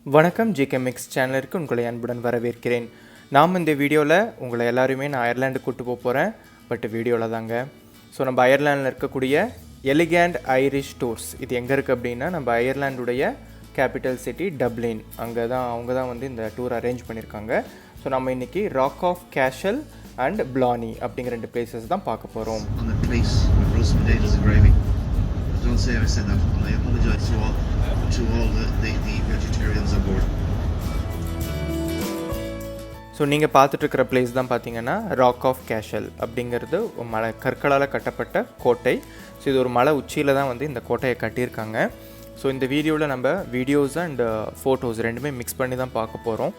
வணக்கம் ஜிகேமிக்ஸ் சேனலுக்கு உங்களை அன்புடன் வரவேற்கிறேன். நாம் இந்த வீடியோவில் உங்களை எல்லாருமே நான் அயர்லாண்டு கூட்டு போகிறேன். பட் வீடியோவில் தாங்க. ஸோ நம்ம அயர்லாண்டில் இருக்கக்கூடிய எலிகண்ட் ஐரிஷ் டூர்ஸ் இது எங்கே இருக்குது அப்படின்னா நம்ம அயர்லாண்டுடைய கேபிட்டல் சிட்டி டப்ளின். அவங்க தான் வந்து இந்த டூர் அரேஞ்ச் பண்ணியிருக்காங்க. ஸோ நம்ம இன்றைக்கி Rock of Cashel and Blarney அப்படிங்கிற 2 பிளேசஸ் தான் பார்க்க போகிறோம். Don't say I said that, and I apologize to all the vegetarians on board. So நீங்கள் பார்த்துட்ருக்கிற பிளேஸ் தான் பார்த்தீங்கன்னா ராக் ஆஃப் கேஷல் அப்படிங்கிறது மலை கற்களால் கட்டப்பட்ட கோட்டை. ஸோ இது ஒரு மலை உச்சியில் தான் வந்து இந்த கோட்டையை கட்டியிருக்காங்க. ஸோ இந்த வீடியோவில் நம்ம வீடியோஸ் அண்ட் ஃபோட்டோஸ் ரெண்டுமே மிக்ஸ் பண்ணி தான் பார்க்க போகிறோம்.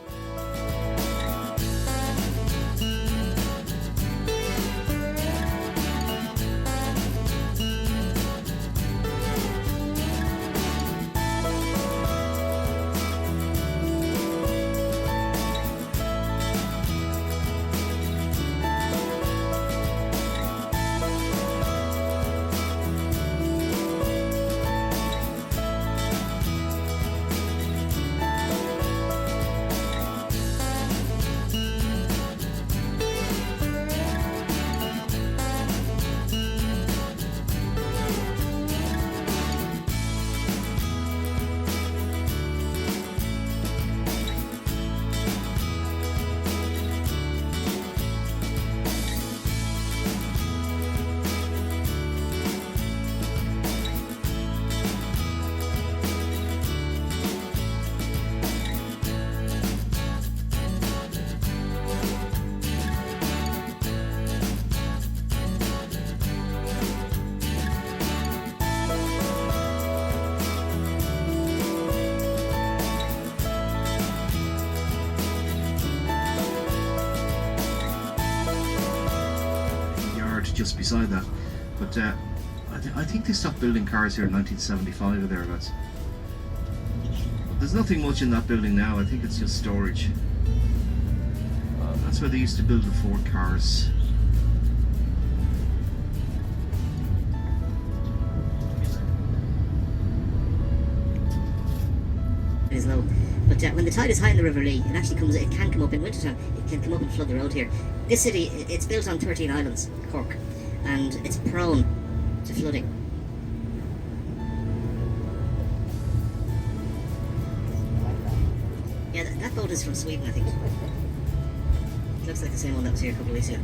Just beside that, but I think they stopped building cars here in 1975 or thereabouts. There's nothing much in that building now. I think it's just storage. That's where they used to build the Ford cars. It is low, but when the tide is high in the River Lee, it can come up in winter time. It can come up and flood the road here. This city, it's built on 13 islands, Cork, and it's prone to flooding. Yeah, that boat is from Sweden, I think. It looks like the same one that was here a couple of weeks ago.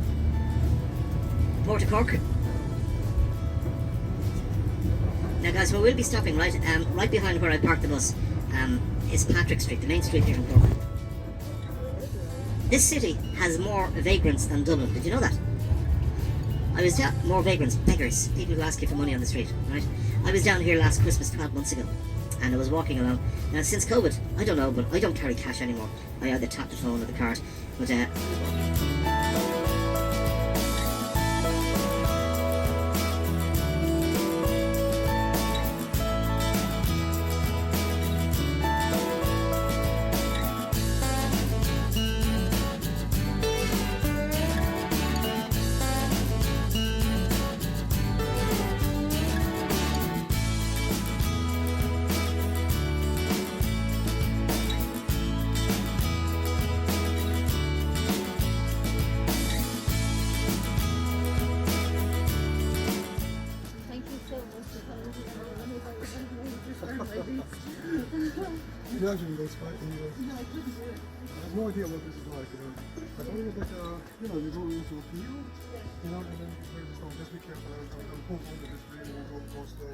Port of Cork. Now guys, where we'll be stopping, right behind where I parked the bus, is Patrick Street, the main street here in Cork. This city has more vagrants than Dublin. Did you know that? More vagrants, beggars, people who ask you for money on the street, right? I was down here last Christmas 12 months ago, and I was walking along. Now, since COVID, I don't know, but I don't carry cash anymore. I either tap the phone or the card, but Imagine this, right? No, I couldn't do it. I have no idea what this is like. I don't know that, you go into a field, and then you just just be careful. I'll pull under this really and go slow.